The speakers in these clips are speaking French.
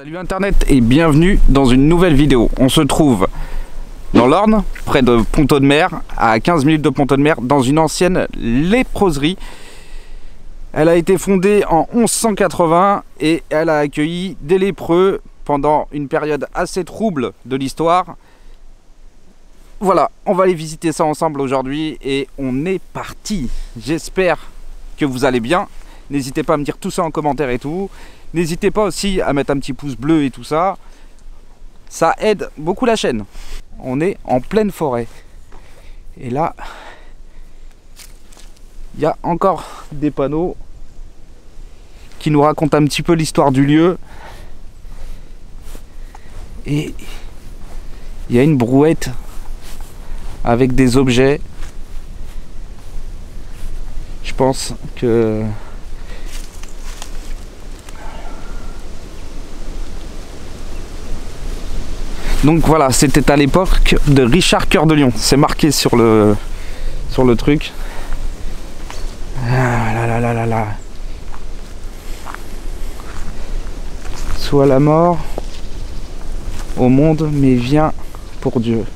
Salut Internet et bienvenue dans une nouvelle vidéo. On se trouve dans l'Orne, près de Pont-Audemer, à 15 minutes de Pont-Audemer, dans une ancienne léproserie. Elle a été fondée en 1180 et elle a accueilli des lépreux pendant une période assez trouble de l'histoire. Voilà, on va aller visiter ça ensemble aujourd'hui et on est parti. J'espère que vous allez bien. N'hésitez pas à me dire tout ça en commentaire et tout. N'hésitez pas aussi à mettre un petit pouce bleu et tout ça. Ça aide beaucoup la chaîne. On est en pleine forêt. Et là, il y a encore des panneaux qui nous racontent un petit peu l'histoire du lieu. Et il y a une brouette avec des objets. Je pense que... Donc voilà, c'était à l'époque de Richard Cœur de Lion. C'est marqué sur le truc. Ah là là là là là. Sois la mort au monde, mais viens pour Dieu.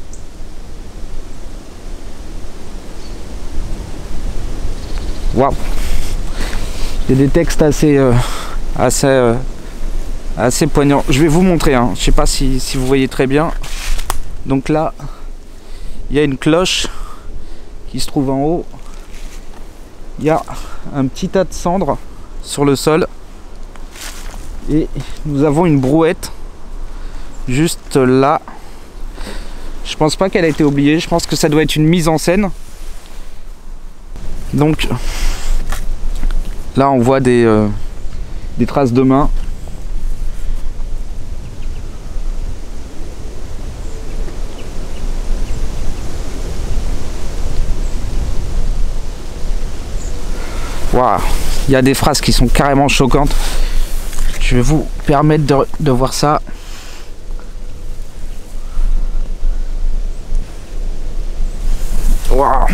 Waouh. Il y a des textes assez poignant. Je vais vous montrer, hein. Je sais pas si vous voyez très bien. Donc là, il y a une cloche qui se trouve en haut. Il y a un petit tas de cendres sur le sol. Et nous avons une brouette juste là. Je pense pas qu'elle a été oubliée. Je pense que ça doit être une mise en scène. Donc là, on voit des traces de mains. Waouh, il y a des phrases qui sont carrément choquantes. Je vais vous permettre de voir ça. Waouh.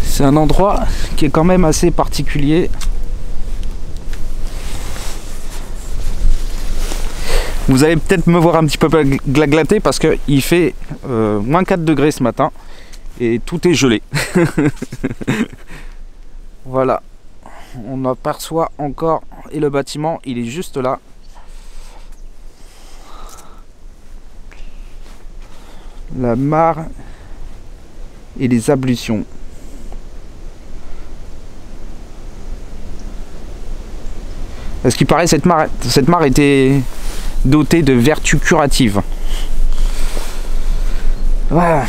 C'est un endroit qui est quand même assez particulier. Vous allez peut-être me voir un petit peu glaglaté parce qu'il fait moins 4 degrés ce matin et tout est gelé. Voilà, on aperçoit encore, et le bâtiment il est juste là. La mare et les ablutions. À ce qui paraît, cette mare était dotée de vertus curatives. Voilà.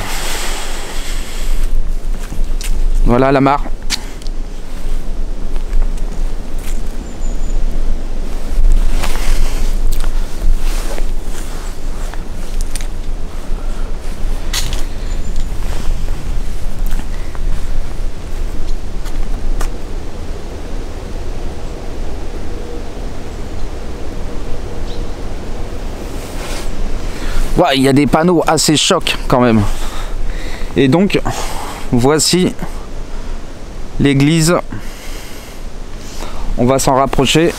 Voilà la mare. Ouais, il y a des panneaux assez chocs quand même. Et donc, voici l'église. On va s'en rapprocher.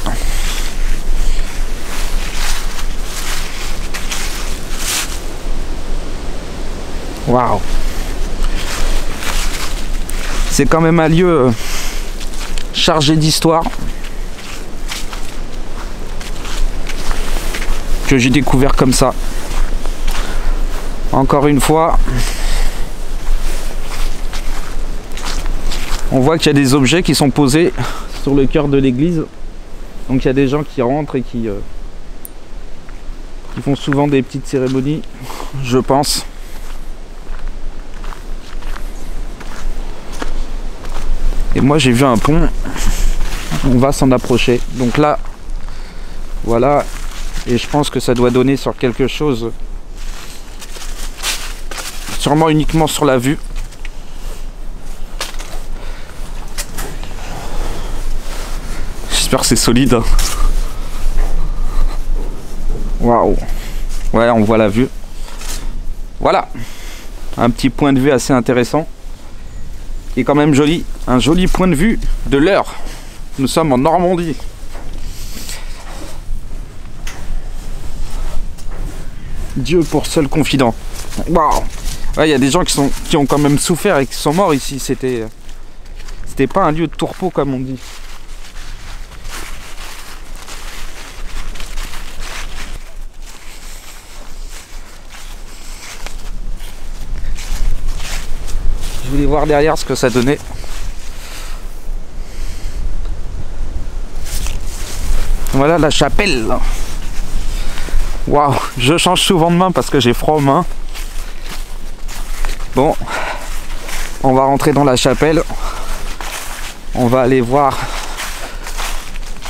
Waouh. C'est quand même un lieu chargé d'histoire que j'ai découvert comme ça. Encore une fois, on voit qu'il y a des objets qui sont posés sur le cœur de l'église. Donc il y a des gens qui rentrent et qui font souvent des petites cérémonies, je pense. Et moi j'ai vu un pont, on va s'en approcher. Donc là, voilà, et je pense que ça doit donner sur quelque chose. Sûrement uniquement sur la vue. J'espère que c'est solide. Hein. Waouh. Ouais, on voit la vue. Voilà. Un petit point de vue assez intéressant. qui est quand même joli. Un joli point de vue de l'Eure. Nous sommes en Normandie. Dieu pour seul confident. Waouh! Ouais, il y a des gens qui ont quand même souffert et qui sont morts ici. C'était pas un lieu de tourpeau comme on dit. Je voulais voir derrière ce que ça donnait. Voilà la chapelle. Waouh, je change souvent de main parce que j'ai froid aux mains. Bon, on va rentrer dans la chapelle. On va aller voir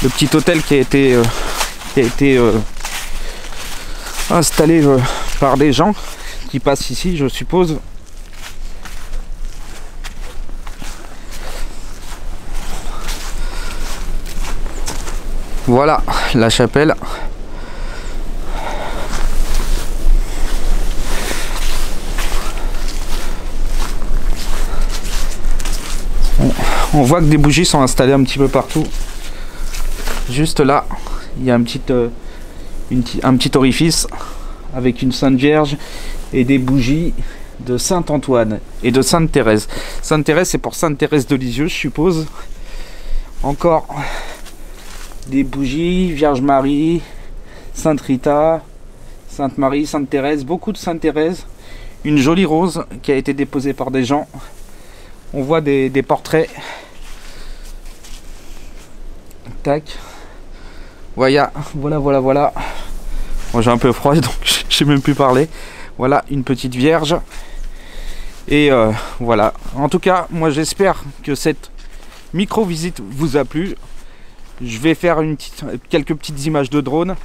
le petit hôtel qui a été installé par des gens qui passent ici, je suppose. Voilà la chapelle. On voit que des bougies sont installées un petit peu partout. Juste là, il y a un petit orifice avec une Sainte Vierge et des bougies de Saint Antoine et de Sainte Thérèse. Sainte Thérèse, c'est pour Sainte Thérèse de Lisieux, je suppose. Encore des bougies, Vierge Marie, Sainte Rita, Sainte Marie, Sainte Thérèse, beaucoup de Sainte Thérèse. Une jolie rose qui a été déposée par des gens. On voit des portraits. Tac. Voilà. Bon, j'ai un peu froid donc je sais même plus parler. Voilà une petite vierge. Et voilà. En tout cas, moi j'espère que cette micro-visite vous a plu. Je vais faire quelques petites images de drone.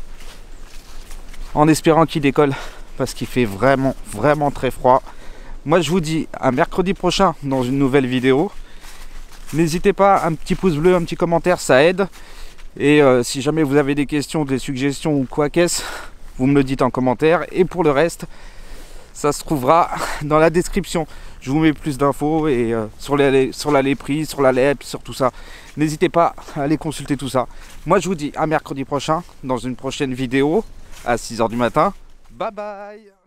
En espérant qu'il décolle. Parce qu'il fait vraiment très froid. Moi je vous dis à mercredi prochain dans une nouvelle vidéo. N'hésitez pas, un petit pouce bleu, un petit commentaire, ça aide. Et si jamais vous avez des questions, des suggestions ou quoi qu'est-ce, vous me le dites en commentaire. Et pour le reste, ça se trouvera dans la description. Je vous mets plus d'infos et sur la lait-prix, sur la lait, sur tout ça. N'hésitez pas à aller consulter tout ça. Moi je vous dis à mercredi prochain dans une prochaine vidéo à 6 h du matin. Bye bye.